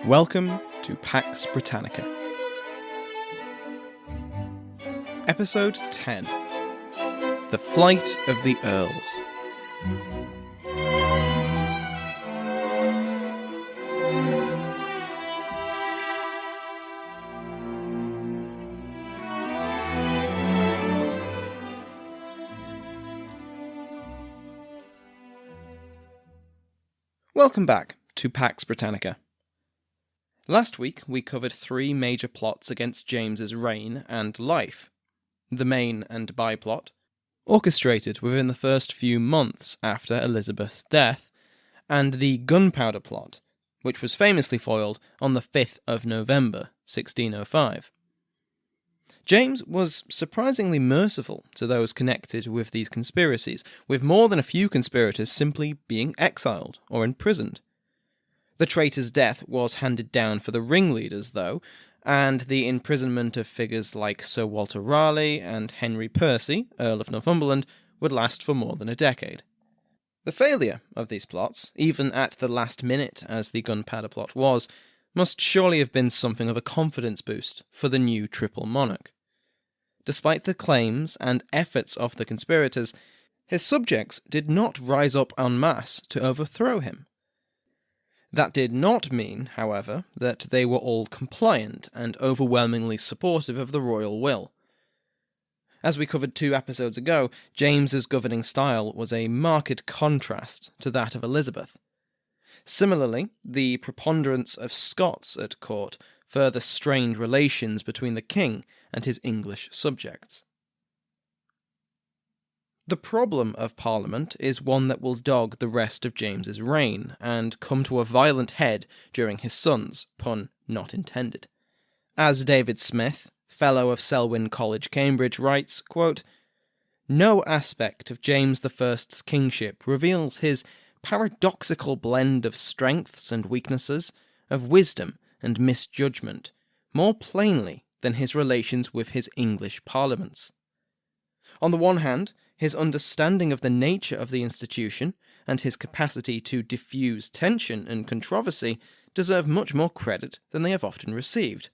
Welcome to Pax Britannica. Episode 10. The Flight of the Earls. Welcome back to Pax Britannica. Last week we covered three major plots against James's reign and life. The main and byplot, orchestrated within the first few months after Elizabeth's death, and the gunpowder plot, which was famously foiled on the 5th of November, 1605. James was surprisingly merciful to those connected with these conspiracies, with more than a few conspirators simply being exiled or imprisoned. The traitor's death was handed down for the ringleaders, though, and the imprisonment of figures like Sir Walter Raleigh and Henry Percy, Earl of Northumberland, would last for more than a decade. The failure of these plots, even at the last minute as the gunpowder plot was, must surely have been something of a confidence boost for the new triple monarch. Despite the claims and efforts of the conspirators, his subjects did not rise up en masse to overthrow him. That did not mean, however, that they were all compliant and overwhelmingly supportive of the royal will. As we covered 2 episodes ago, James's governing style was a marked contrast to that of Elizabeth. Similarly, the preponderance of Scots at court further strained relations between the king and his English subjects. The problem of Parliament is one that will dog the rest of James's reign, and come to a violent head during his son's, pun not intended. As David Smith, Fellow of Selwyn College, Cambridge, writes, quote, "No aspect of James I's kingship reveals his paradoxical blend of strengths and weaknesses, of wisdom and misjudgment, more plainly than his relations with his English parliaments. On the one hand, his understanding of the nature of the institution and his capacity to diffuse tension and controversy deserve much more credit than they have often received.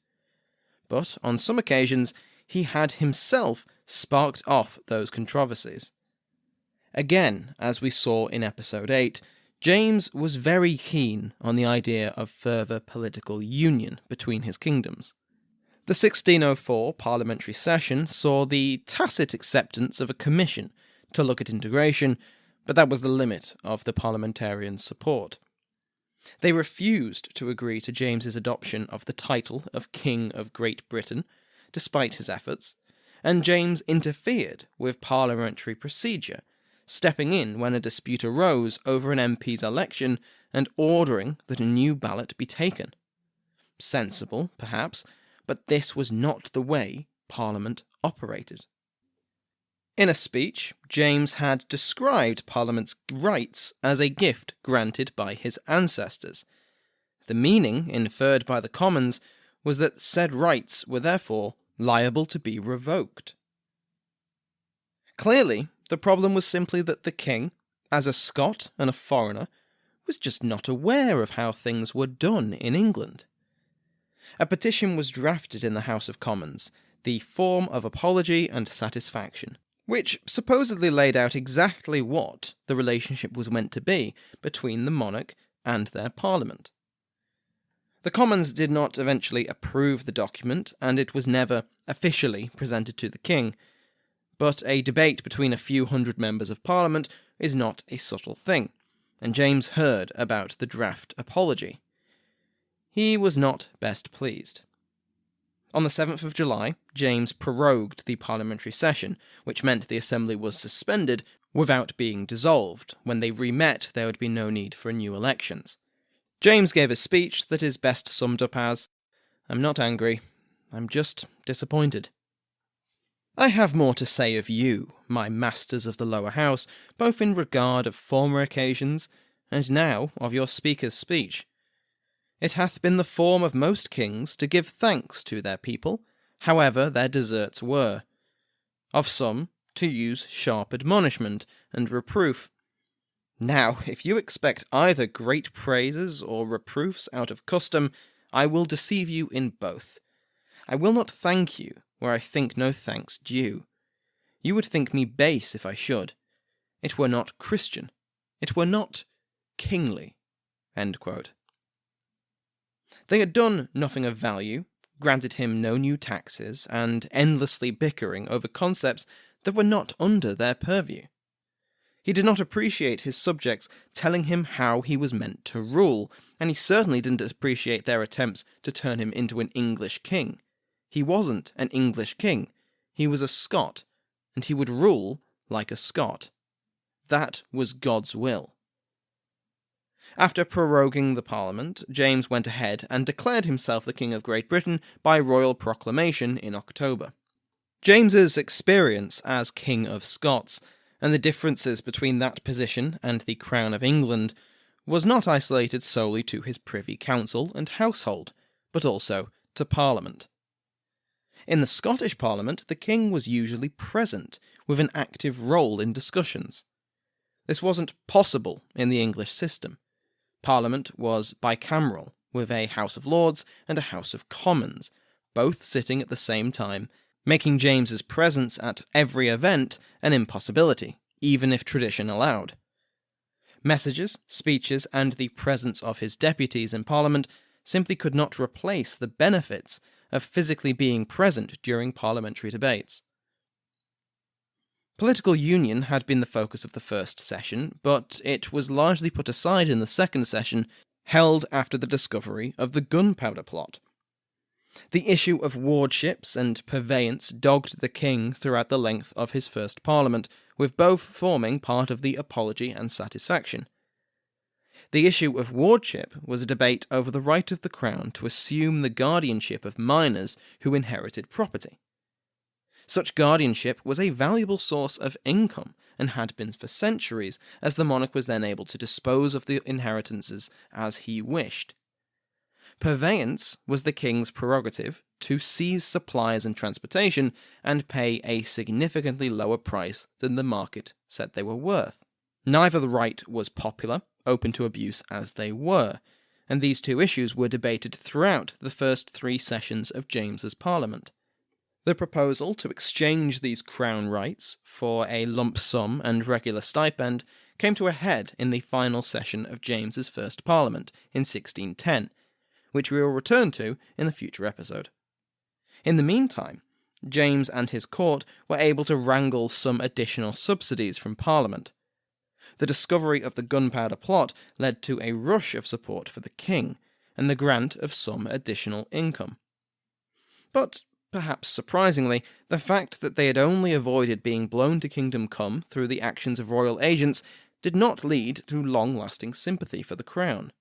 But on some occasions, he had himself sparked off those controversies. Again, as we saw in episode 8, James was very keen on the idea of further political union between his kingdoms. The 1604 parliamentary session saw the tacit acceptance of a commission to look at integration, but that was the limit of the parliamentarians' support. They refused to agree to James's adoption of the title of King of Great Britain, despite his efforts, and James interfered with parliamentary procedure, stepping in when a dispute arose over an MP's election and ordering that a new ballot be taken. Sensible, perhaps, but this was not the way Parliament operated. In a speech, James had described Parliament's rights as a gift granted by his ancestors. The meaning inferred by the Commons was that said rights were therefore liable to be revoked. Clearly, the problem was simply that the king, as a Scot and a foreigner, was just not aware of how things were done in England. A petition was drafted in the House of Commons, the Form of Apology and Satisfaction, which supposedly laid out exactly what the relationship was meant to be between the monarch and their parliament. The Commons did not eventually approve the document, and it was never officially presented to the king, but a debate between a few hundred members of Parliament is not a subtle thing, and James heard about the draft apology. He was not best pleased. On the 7th of July, James prorogued the parliamentary session, which meant the assembly was suspended without being dissolved. When they re-met, there would be no need for new elections. James gave a speech that is best summed up as, "I'm not angry, I'm just disappointed. I have more to say of you, my masters of the lower house, both in regard of former occasions, and now of your speaker's speech. It hath been the form of most kings to give thanks to their people, however their deserts were. Of some, to use sharp admonishment and reproof. Now, if you expect either great praises or reproofs out of custom, I will deceive you in both. I will not thank you where I think no thanks due. You would think me base if I should. It were not Christian. It were not kingly." End quote. They had done nothing of value, granted him no new taxes, and endlessly bickering over concepts that were not under their purview. He did not appreciate his subjects telling him how he was meant to rule, and he certainly didn't appreciate their attempts to turn him into an English king. He wasn't an English king. He was a Scot, and he would rule like a Scot. That was God's will. After proroguing the Parliament, James went ahead and declared himself the King of Great Britain by royal proclamation in October. James's experience as King of Scots, and the differences between that position and the Crown of England, was not isolated solely to his Privy Council and household, but also to Parliament. In the Scottish Parliament, the king was usually present, with an active role in discussions. This wasn't possible in the English system. Parliament was bicameral, with a House of Lords and a House of Commons, both sitting at the same time, making James's presence at every event an impossibility, even if tradition allowed. Messages, speeches, and the presence of his deputies in Parliament simply could not replace the benefits of physically being present during parliamentary debates. Political union had been the focus of the first session, but it was largely put aside in the second session, held after the discovery of the Gunpowder Plot. The issue of wardships and purveyance dogged the king throughout the length of his first parliament, with both forming part of the apology and satisfaction. The issue of wardship was a debate over the right of the crown to assume the guardianship of minors who inherited property. Such guardianship was a valuable source of income, and had been for centuries, as the monarch was then able to dispose of the inheritances as he wished. Purveyance was the king's prerogative to seize supplies and transportation and pay a significantly lower price than the market said they were worth. Neither the right was popular, open to abuse as they were, and these two issues were debated throughout the first 3 sessions of James's Parliament. The proposal to exchange these crown rights for a lump sum and regular stipend came to a head in the final session of James's first Parliament in 1610, which we will return to in a future episode. In the meantime, James and his court were able to wrangle some additional subsidies from Parliament. The discovery of the Gunpowder Plot led to a rush of support for the king, and the grant of some additional income. But, perhaps surprisingly, the fact that they had only avoided being blown to kingdom come through the actions of royal agents did not lead to long-lasting sympathy for the crown.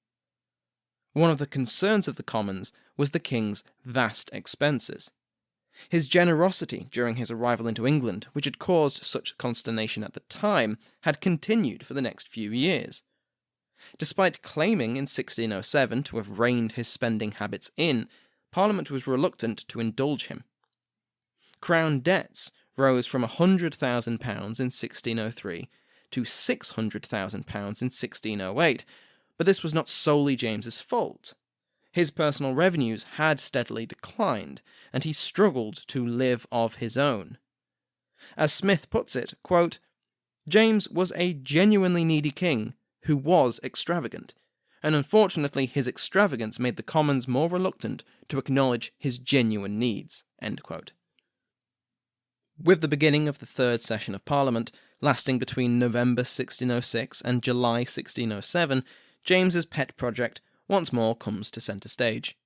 One of the concerns of the Commons was the king's vast expenses. His generosity during his arrival into England, which had caused such consternation at the time, had continued for the next few years. Despite claiming in 1607 to have reined his spending habits in, Parliament was reluctant to indulge him. Crown debts rose from £100,000 in 1603 to £600,000 in 1608, but this was not solely James's fault. His personal revenues had steadily declined, and he struggled to live of his own. As Smith puts it, quote, "James was a genuinely needy king who was extravagant, and unfortunately his extravagance made the Commons more reluctant to acknowledge his genuine needs." End quote. With the beginning of the third session of Parliament, lasting between November 1606 and July 1607, James's pet project once more comes to centre stage.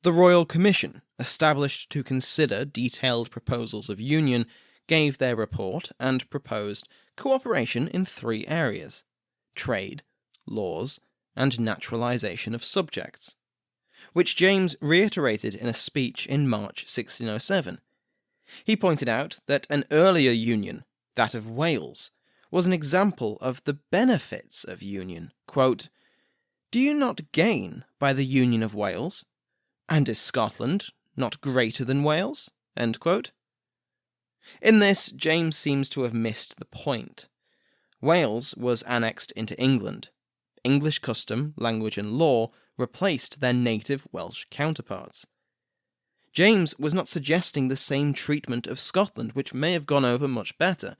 The Royal Commission, established to consider detailed proposals of union, gave their report and proposed cooperation in 3 areas: trade, laws, and naturalisation of subjects, which James reiterated in a speech in March 1607. He pointed out that an earlier union, that of Wales, was an example of the benefits of union. Quote, "Do you not gain by the union of Wales? And is Scotland not greater than Wales?" End quote. In this, James seems to have missed the point. Wales was annexed into England. English custom, language and law replaced their native Welsh counterparts. James was not suggesting the same treatment of Scotland, which may have gone over much better.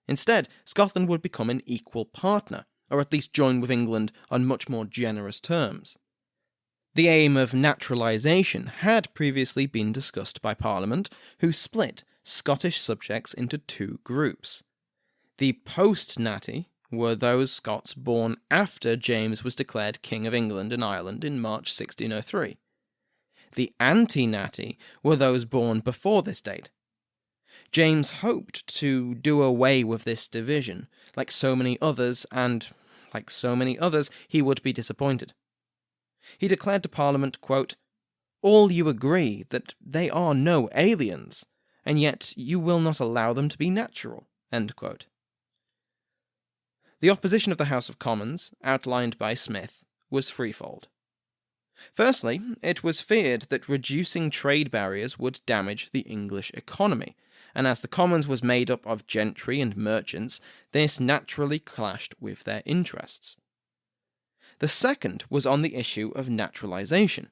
Instead, Scotland would become an equal partner, or at least join with England on much more generous terms. The aim of naturalisation had previously been discussed by Parliament, who split Scottish subjects into two groups. The post-natty were those Scots born after James was declared King of England and Ireland in March 1603. The anti-natty were those born before this date. James hoped to do away with this division, like so many others, and, like so many others, he would be disappointed. He declared to Parliament, quote, "All you agree that they are no aliens, and yet you will not allow them to be natural." End quote. The opposition of the House of Commons, outlined by Smith, was threefold. Firstly, it was feared that reducing trade barriers would damage the English economy, and as the Commons was made up of gentry and merchants, this naturally clashed with their interests. The second was on the issue of naturalisation.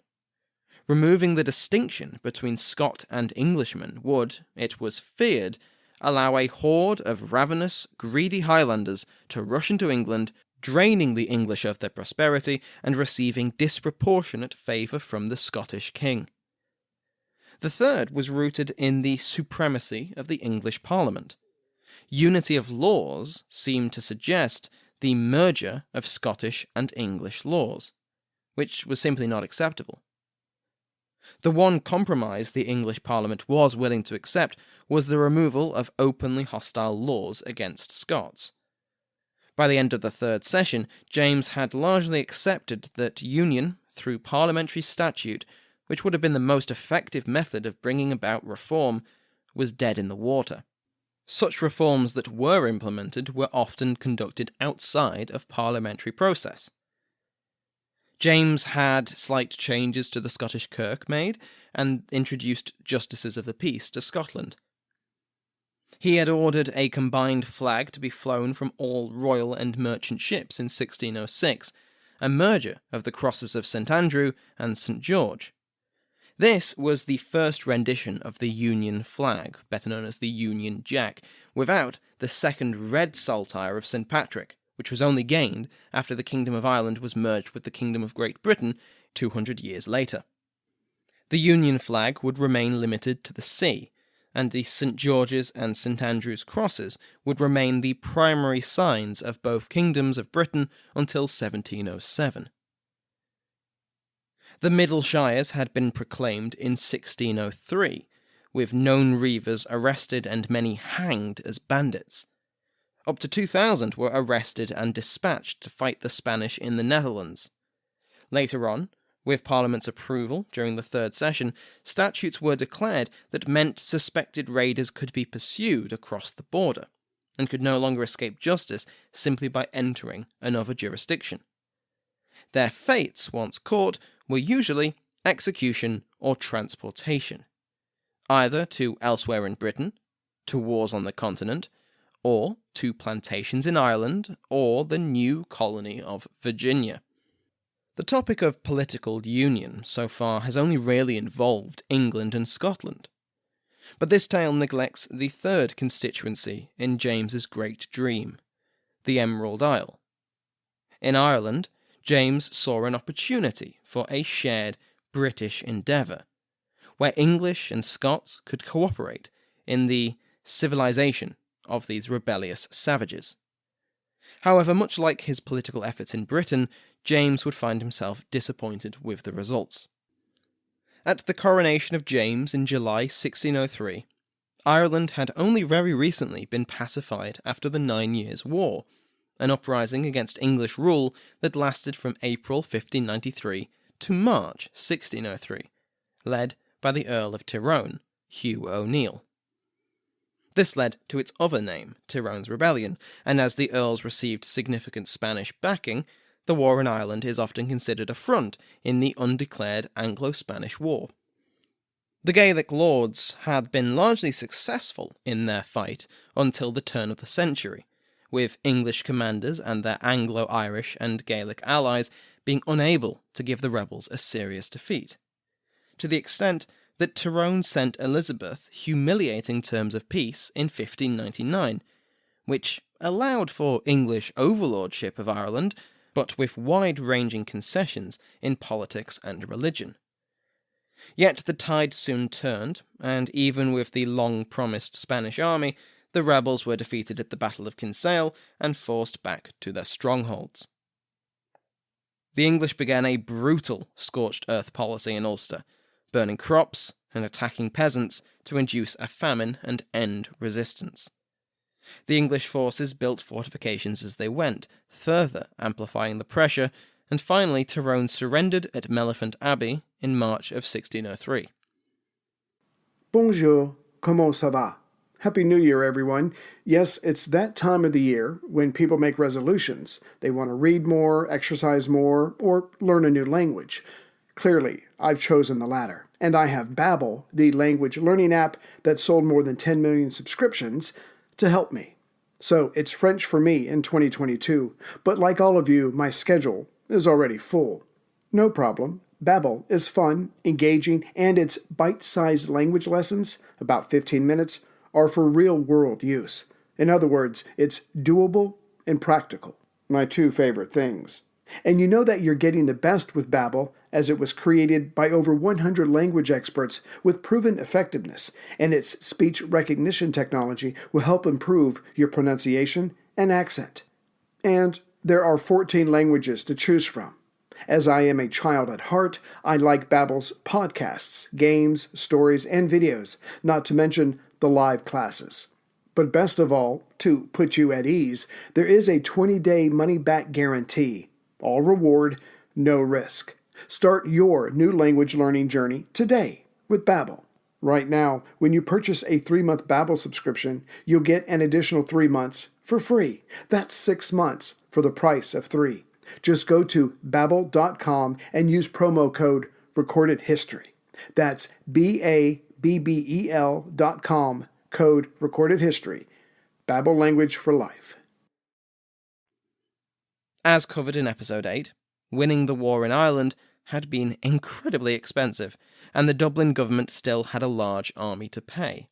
Removing the distinction between Scot and Englishman would, it was feared, allow a horde of ravenous, greedy Highlanders to rush into England, draining the English of their prosperity and receiving disproportionate favour from the Scottish king. The third was rooted in the supremacy of the English Parliament. Unity of laws seemed to suggest the merger of Scottish and English laws, which was simply not acceptable. The one compromise the English Parliament was willing to accept was the removal of openly hostile laws against Scots. By the end of the third session, James had largely accepted that union, through parliamentary statute, which would have been the most effective method of bringing about reform, was dead in the water. Such reforms that were implemented were often conducted outside of parliamentary process. James had slight changes to the Scottish Kirk made, and introduced justices of the peace to Scotland. He had ordered a combined flag to be flown from all royal and merchant ships in 1606, a merger of the crosses of St Andrew and St George. This was the first rendition of the Union flag, better known as the Union Jack, without the second red saltire of St Patrick, which was only gained after the Kingdom of Ireland was merged with the Kingdom of Great Britain 200 years later. The Union flag would remain limited to the sea, and the St George's and St Andrew's crosses would remain the primary signs of both kingdoms of Britain until 1707. The Middle Shires had been proclaimed in 1603, with known reivers arrested and many hanged as bandits. Up to 2,000 were arrested and dispatched to fight the Spanish in the Netherlands. Later on, with Parliament's approval during the third session, statutes were declared that meant suspected raiders could be pursued across the border, and could no longer escape justice simply by entering another jurisdiction. Their fates, once caught, were usually execution or transportation, either to elsewhere in Britain, to wars on the continent, or to plantations in Ireland, or the new colony of Virginia. The topic of political union so far has only rarely involved England and Scotland. But this tale neglects the third constituency in James's great dream, the Emerald Isle. In Ireland, James saw an opportunity for a shared British endeavour, where English and Scots could cooperate in the civilization of these rebellious savages. However, much like his political efforts in Britain, James would find himself disappointed with the results. At the coronation of James in July 1603, Ireland had only very recently been pacified after the 9 Years' War, an uprising against English rule that lasted from April 1593 to March 1603, led by the Earl of Tyrone, Hugh O'Neill. This led to its other name, Tyrone's Rebellion, and as the Earls received significant Spanish backing, the war in Ireland is often considered a front in the undeclared Anglo-Spanish War. The Gaelic lords had been largely successful in their fight until the turn of the century, with English commanders and their Anglo-Irish and Gaelic allies being unable to give the rebels a serious defeat, to the extent that Tyrone sent Elizabeth humiliating terms of peace in 1599, which allowed for English overlordship of Ireland, but with wide-ranging concessions in politics and religion. Yet the tide soon turned, and even with the long-promised Spanish army, the rebels were defeated at the Battle of Kinsale and forced back to their strongholds. The English began a brutal scorched earth policy in Ulster, burning crops and attacking peasants to induce a famine and end resistance. The English forces built fortifications as they went, further amplifying the pressure, and finally Tyrone surrendered at Mellifont Abbey in March of 1603. Bonjour, comment ça va? Happy New Year, everyone. Yes, it's that time of the year when people make resolutions. They want to read more, exercise more, or learn a new language. Clearly, I've chosen the latter. And I have Babbel, the language learning app that sold more than 10 million subscriptions, to help me. So it's French for me in 2022, but like all of you, my schedule is already full. No problem. Babbel is fun, engaging, and its bite-sized language lessons, about 15 minutes, are for real-world use. In other words, it's doable and practical. My two favorite things. And you know that you're getting the best with Babbel, as it was created by over 100 language experts with proven effectiveness, and its speech recognition technology will help improve your pronunciation and accent. And there are 14 languages to choose from. As I am a child at heart, I like Babbel's podcasts, games, stories, and videos, not to mention the live classes. But best of all, to put you at ease, there is a 20-day money-back guarantee. All reward, no risk. Start your new language learning journey today with Babbel. Right now, when you purchase a 3-month Babbel subscription, you'll get an additional 3 months for free. That's 6 months for the price of 3. Just go to Babbel.com and use promo code RecordedHistory. That's BABBEL.com, code RecordedHistory. Babbel language for life. As covered in episode 8, winning the war in Ireland had been incredibly expensive, and the Dublin government still had a large army to pay.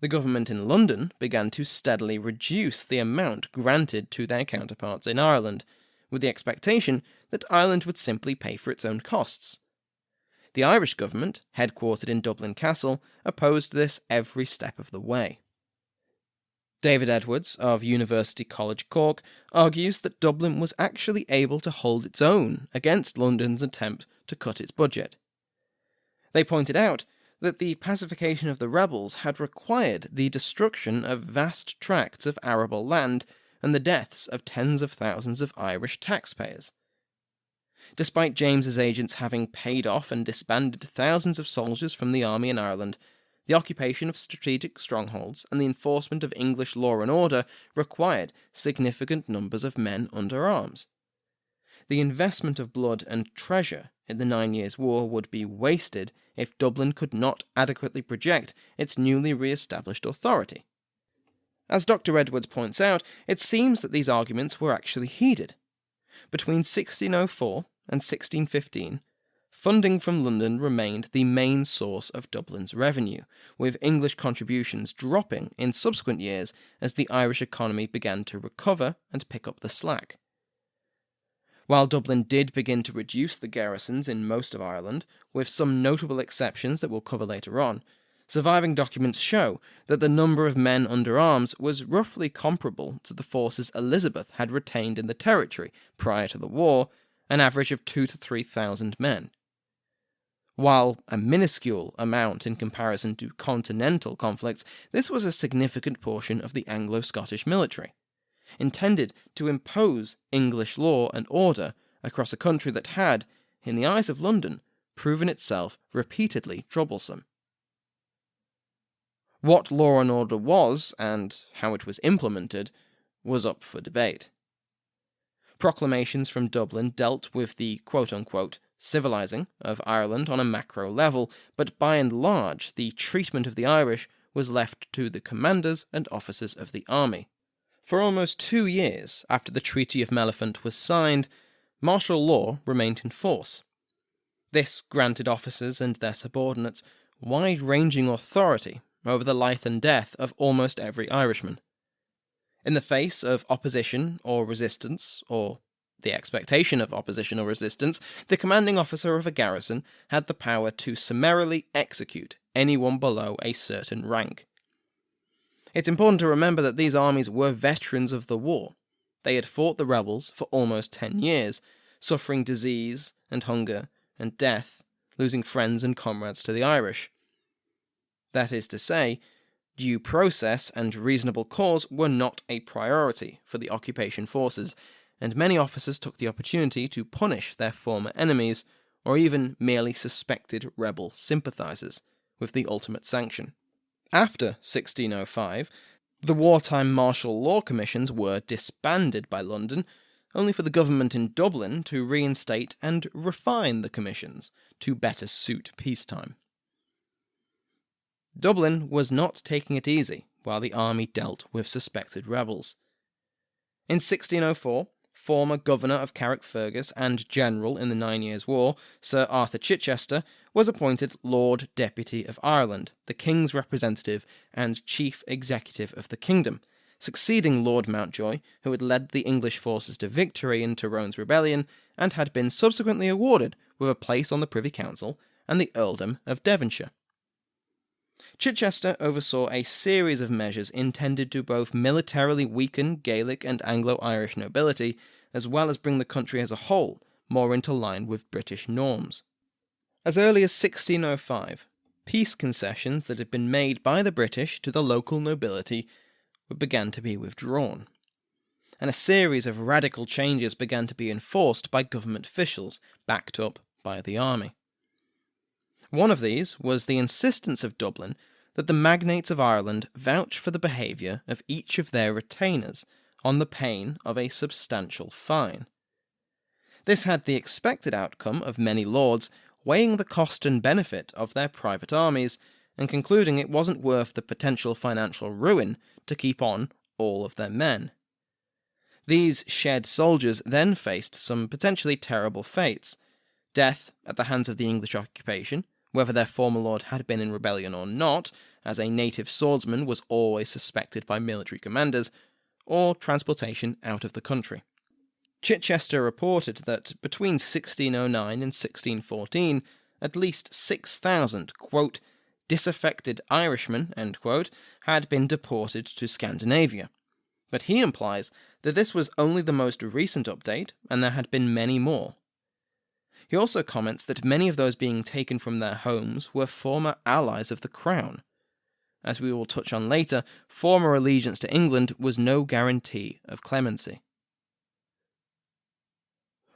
The government in London began to steadily reduce the amount granted to their counterparts in Ireland, with the expectation that Ireland would simply pay for its own costs. The Irish government, headquartered in Dublin Castle, opposed this every step of the way. David Edwards of University College Cork argues that Dublin was actually able to hold its own against London's attempt to cut its budget. They pointed out that the pacification of the rebels had required the destruction of vast tracts of arable land and the deaths of tens of thousands of Irish taxpayers. Despite James's agents having paid off and disbanded thousands of soldiers from the army in Ireland, the occupation of strategic strongholds and the enforcement of English law and order required significant numbers of men under arms. The investment of blood and treasure in the 9 Years' War would be wasted if Dublin could not adequately project its newly re-established authority. As Dr. Edwards points out, it seems that these arguments were actually heeded. Between 1604 and 1615, funding from London remained the main source of Dublin's revenue, with English contributions dropping in subsequent years as the Irish economy began to recover and pick up the slack. While Dublin did begin to reduce the garrisons in most of Ireland, with some notable exceptions that we'll cover later on, surviving documents show that the number of men under arms was roughly comparable to the forces Elizabeth had retained in the territory prior to the war, an average of 2,000 to 3,000 men. While a minuscule amount in comparison to continental conflicts, this was a significant portion of the Anglo-Scottish military, intended to impose English law and order across a country that had, in the eyes of London, proven itself repeatedly troublesome. What law and order was, and how it was implemented, was up for debate. Proclamations from Dublin dealt with the quote-unquote civilizing of Ireland on a macro level, but by and large the treatment of the Irish was left to the commanders and officers of the army. For almost 2 years after the Treaty of Mellifont was signed, martial law remained in force. This granted officers and their subordinates wide-ranging authority over the life and death of almost every Irishman. In the face of opposition or resistance, or the expectation of opposition or resistance, the commanding officer of a garrison had the power to summarily execute anyone below a certain rank. It's important to remember that these armies were veterans of the war. They had fought the rebels for almost 10 years, suffering disease and hunger and death, losing friends and comrades to the Irish. That is to say, due process and reasonable cause were not a priority for the occupation forces, and many officers took the opportunity to punish their former enemies, or even merely suspected rebel sympathizers, with the ultimate sanction. After 1605, the wartime martial law commissions were disbanded by London, only for the government in Dublin to reinstate and refine the commissions to better suit peacetime. Dublin was not taking it easy while the army dealt with suspected rebels. In 1604, former governor of Carrickfergus and general in the 9 Years' War, Sir Arthur Chichester, was appointed Lord Deputy of Ireland, the King's representative and chief executive of the kingdom, succeeding Lord Mountjoy, who had led the English forces to victory in Tyrone's rebellion and had been subsequently awarded with a place on the Privy Council and the earldom of Devonshire. Chichester oversaw a series of measures intended to both militarily weaken Gaelic and Anglo-Irish nobility, as well as bring the country as a whole more into line with British norms. As early as 1605, peace concessions that had been made by the British to the local nobility began to be withdrawn, and a series of radical changes began to be enforced by government officials, backed up by the army. One of these was the insistence of Dublin that the magnates of Ireland vouch for the behaviour of each of their retainers on the pain of a substantial fine. This had the expected outcome of many lords weighing the cost and benefit of their private armies and concluding it wasn't worth the potential financial ruin to keep on all of their men. These shed soldiers then faced some potentially terrible fates: death at the hands of the English occupation, whether their former lord had been in rebellion or not, as a native swordsman was always suspected by military commanders, or transportation out of the country. Chichester reported that between 1609 and 1614, at least 6,000, quote, disaffected Irishmen, end quote, had been deported to Scandinavia. But he implies that this was only the most recent update, and there had been many more. He also comments that many of those being taken from their homes were former allies of the crown. As we will touch on later, former allegiance to England was no guarantee of clemency.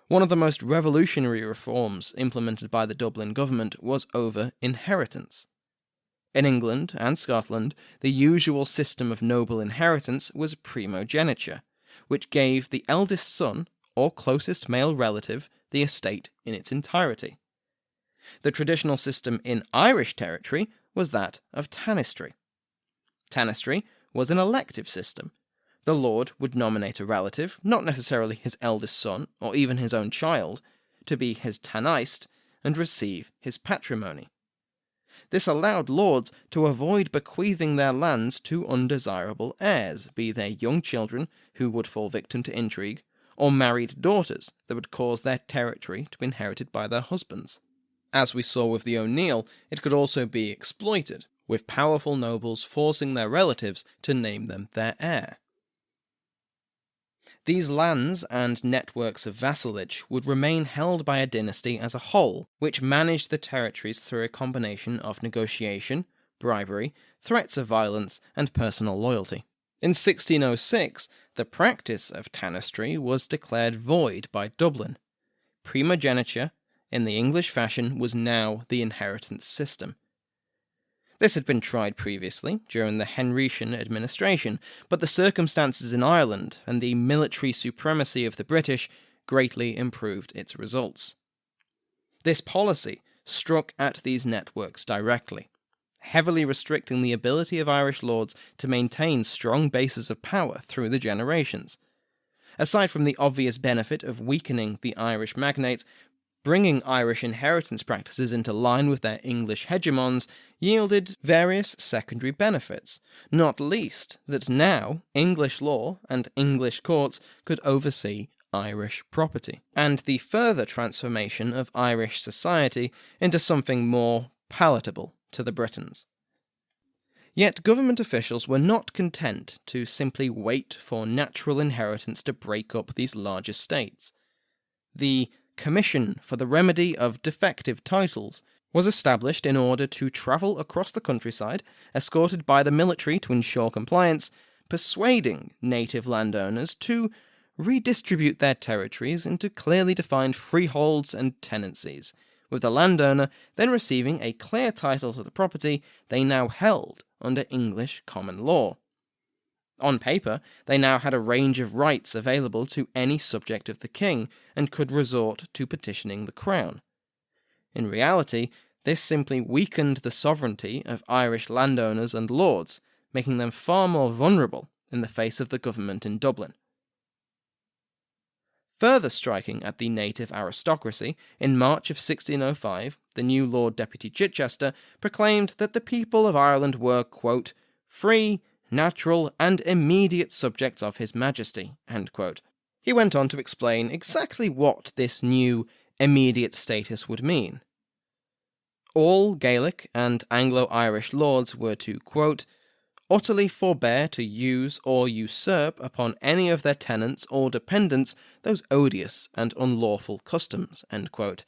One of the most revolutionary reforms implemented by the Dublin government was over inheritance. In England and Scotland, the usual system of noble inheritance was primogeniture, which gave the eldest son, or closest male relative, the estate in its entirety. The traditional system in Irish territory was that of tanistry. Tanistry was an elective system. The lord would nominate a relative, not necessarily his eldest son or even his own child, to be his tanist and receive his patrimony. This allowed lords to avoid bequeathing their lands to undesirable heirs, be they young children who would fall victim to intrigue, or married daughters that would cause their territory to be inherited by their husbands. As we saw with the O'Neill, it could also be exploited, with powerful nobles forcing their relatives to name them their heir. These lands and networks of vassalage would remain held by a dynasty as a whole, which managed the territories through a combination of negotiation, bribery, threats of violence, and personal loyalty. In 1606, the practice of tanistry was declared void by Dublin. Primogeniture, in the English fashion, was now the inheritance system. This had been tried previously, during the Henrician administration, but the circumstances in Ireland and the military supremacy of the British greatly improved its results. This policy struck at these networks directly. heavily restricting the ability of Irish lords to maintain strong bases of power through the generations. Aside from the obvious benefit of weakening the Irish magnates, bringing Irish inheritance practices into line with their English hegemons yielded various secondary benefits, not least that now English law and English courts could oversee Irish property, and the further transformation of Irish society into something more palatable to the Britons. Yet government officials were not content to simply wait for natural inheritance to break up these large estates. The Commission for the Remedy of Defective Titles was established in order to travel across the countryside, escorted by the military to ensure compliance, persuading native landowners to redistribute their territories into clearly defined freeholds and tenancies, with the landowner then receiving a clear title to the property they now held under English common law. On paper, they now had a range of rights available to any subject of the king, and could resort to petitioning the crown. In reality, this simply weakened the sovereignty of Irish landowners and lords, making them far more vulnerable in the face of the government in Dublin. Further striking at the native aristocracy, in March of 1605, the new Lord Deputy Chichester proclaimed that the people of Ireland were, quote, free, natural, and immediate subjects of His Majesty, end quote. He went on to explain exactly what this new immediate status would mean. All Gaelic and Anglo-Irish lords were to, quote, utterly forbear to use or usurp upon any of their tenants or dependents those odious and unlawful customs, end quote,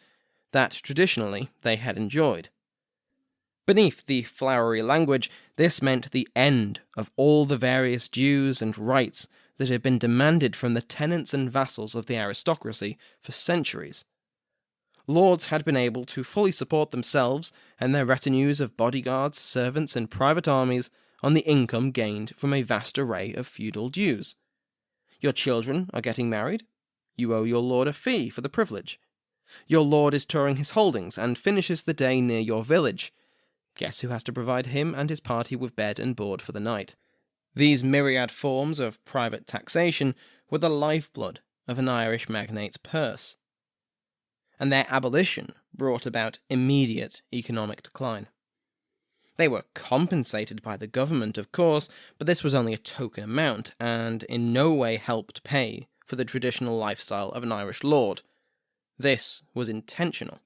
that traditionally they had enjoyed. Beneath the flowery language, this meant the end of all the various dues and rights that had been demanded from the tenants and vassals of the aristocracy for centuries. Lords had been able to fully support themselves and their retinues of bodyguards, servants, and private armies on the income gained from a vast array of feudal dues. Your children are getting married. You owe your lord a fee for the privilege. Your lord is touring his holdings and finishes the day near your village. Guess who has to provide him and his party with bed and board for the night? These myriad forms of private taxation were the lifeblood of an Irish magnate's purse, and their abolition brought about immediate economic decline. They were compensated by the government, of course, but this was only a token amount, and in no way helped pay for the traditional lifestyle of an Irish lord. This was intentional.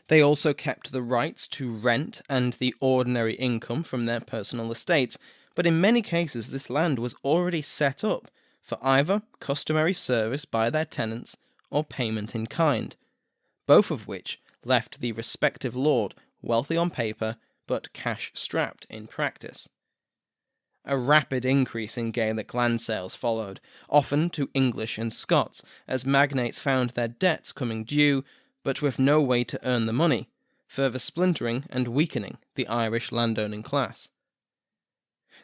They also kept the rights to rent and the ordinary income from their personal estates, but in many cases this land was already set up for either customary service by their tenants or payment in kind, both of which left the respective lord wealthy on paper but cash-strapped in practice. A rapid increase in Gaelic land sales followed, often to English and Scots, as magnates found their debts coming due, but with no way to earn the money, further splintering and weakening the Irish landowning class.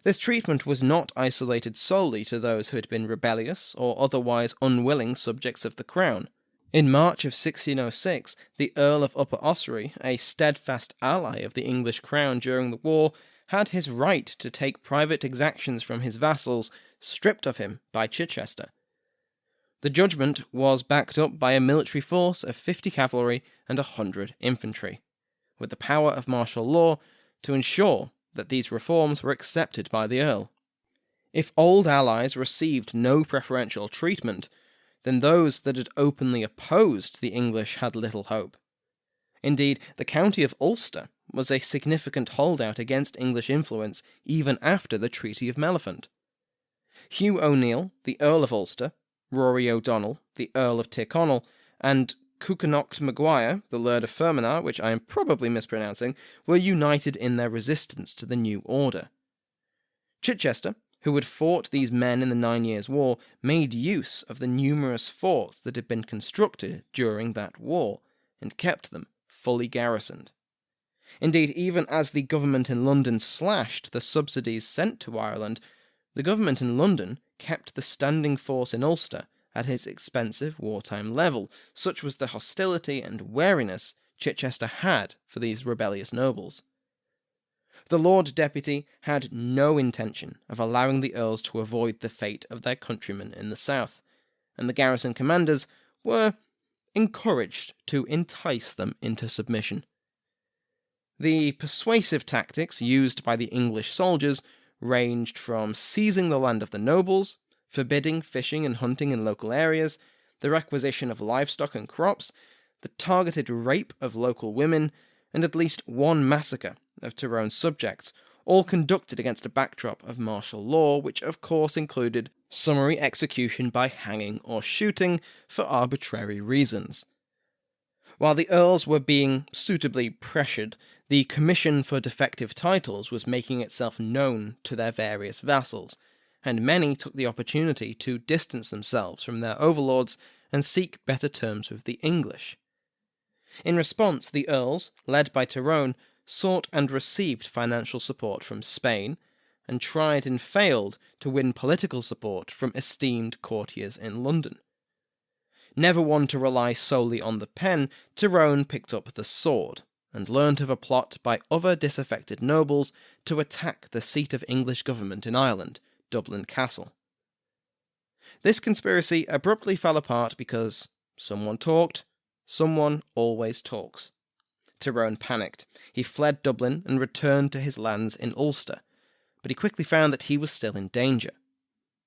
This treatment was not isolated solely to those who had been rebellious or otherwise unwilling subjects of the crown. In March of 1606, the Earl of Upper Ossory, a steadfast ally of the English crown during the war, had his right to take private exactions from his vassals stripped of him by Chichester. The judgment was backed up by a military force of 50 cavalry and 100 infantry, with the power of martial law to ensure that these reforms were accepted by the Earl. If old allies received no preferential treatment, then those that had openly opposed the English had little hope. Indeed, the county of Ulster was a significant holdout against English influence even after the Treaty of Mellifont. Hugh O'Neill, the Earl of Ulster, Rory O'Donnell, the Earl of Tyrconnell, and Cuchanocht Maguire, the Laird of Fermanagh, which I am probably mispronouncing, were united in their resistance to the new order. Chichester, who had fought these men in the 9 Years' War, made use of the numerous forts that had been constructed during that war, and kept them fully garrisoned. Indeed, even as the government in London slashed the subsidies sent to Ireland, the government in London kept the standing force in Ulster at its expensive wartime level. Such was the hostility and wariness Chichester had for these rebellious nobles. The Lord Deputy had no intention of allowing the Earls to avoid the fate of their countrymen in the south, and the garrison commanders were encouraged to entice them into submission. The persuasive tactics used by the English soldiers ranged from seizing the land of the nobles, forbidding fishing and hunting in local areas, the requisition of livestock and crops, the targeted rape of local women, and at least one massacre of Tyrone's subjects, all conducted against a backdrop of martial law, which of course included summary execution by hanging or shooting for arbitrary reasons. While the Earls were being suitably pressured, the Commission for Defective Titles was making itself known to their various vassals, and many took the opportunity to distance themselves from their overlords and seek better terms with the English. In response, the Earls, led by Tyrone, sought and received financial support from Spain, and tried and failed to win political support from esteemed courtiers in London. Never one to rely solely on the pen, Tyrone picked up the sword, and learnt of a plot by other disaffected nobles to attack the seat of English government in Ireland, Dublin Castle. This conspiracy abruptly fell apart because someone talked, someone always talks. Tyrone panicked. He fled Dublin and returned to his lands in Ulster, but he quickly found that he was still in danger.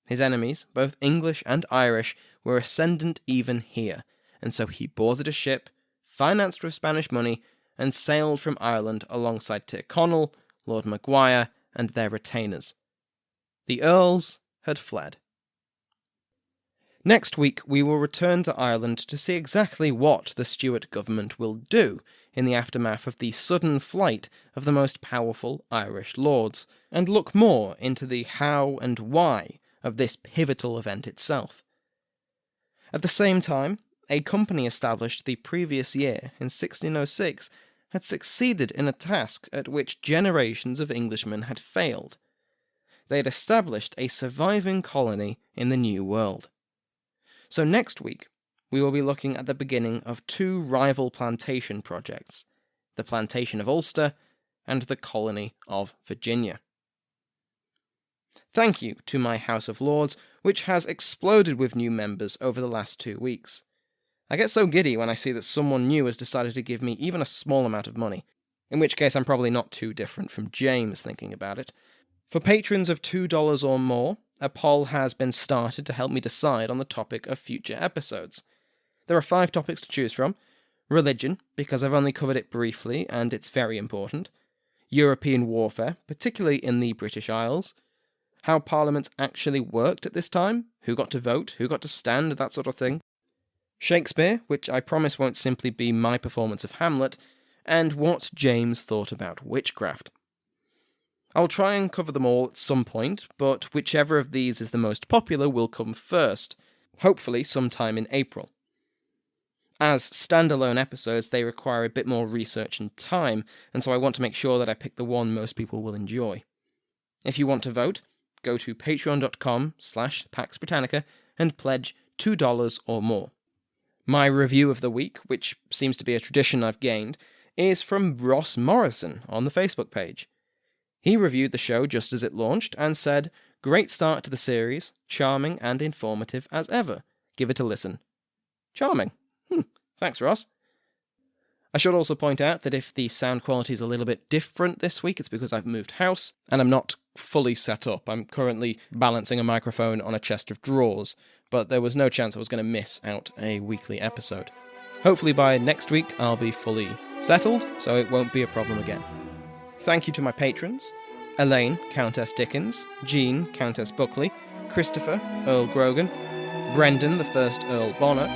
His enemies, both English and Irish, were ascendant even here, and so he boarded a ship, financed with Spanish money, and sailed from Ireland alongside Tyrconnell, Lord Maguire, and their retainers. The Earls had fled. Next week we will return to Ireland to see exactly what the Stuart government will do in the aftermath of the sudden flight of the most powerful Irish lords, and look more into the how and why of this pivotal event itself. At the same time, a company established the previous year, in 1606, had succeeded in a task at which generations of Englishmen had failed. They had established a surviving colony in the New World. So next week, we will be looking at the beginning of two rival plantation projects, the Plantation of Ulster and the Colony of Virginia. Thank you to my House of Lords, which has exploded with new members over the last 2 weeks. I get so giddy when I see that someone new has decided to give me even a small amount of money, in which case I'm probably not too different from James thinking about it. For patrons of $2 or more, a poll has been started to help me decide on the topic of future episodes. There are 5 topics to choose from. Religion, because I've only covered it briefly and it's very important. European warfare, particularly in the British Isles. How Parliament actually worked at this time, who got to vote, who got to stand, that sort of thing. Shakespeare, which I promise won't simply be my performance of Hamlet, and what James thought about witchcraft. I'll try and cover them all at some point, but whichever of these is the most popular will come first, hopefully sometime in April. As standalone episodes, they require a bit more research and time, and so I want to make sure that I pick the one most people will enjoy. If you want to vote, go to patreon.com/Pax Britannica and pledge $2 or more. My review of the week, which seems to be a tradition I've gained, is from Ross Morrison on the Facebook page. He reviewed the show just as it launched and said, "Great start to the series, charming and informative as ever. Give it a listen." Charming. Thanks, Ross. I should also point out that if the sound quality is a little bit different this week, it's because I've moved house and I'm not fully set up. I'm currently balancing a microphone on a chest of drawers, but there was no chance I was going to miss out a weekly episode. Hopefully by next week I'll be fully settled, so it won't be a problem again. Thank you to my patrons: Elaine, Countess Dickens, Jean, Countess Buckley, Christopher, Earl Grogan, Brendan, the first Earl Bonner,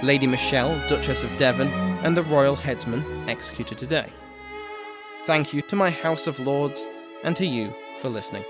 Lady Michelle, Duchess of Devon, and the Royal Headsman executed today. Thank you to my House of Lords, and to you for listening.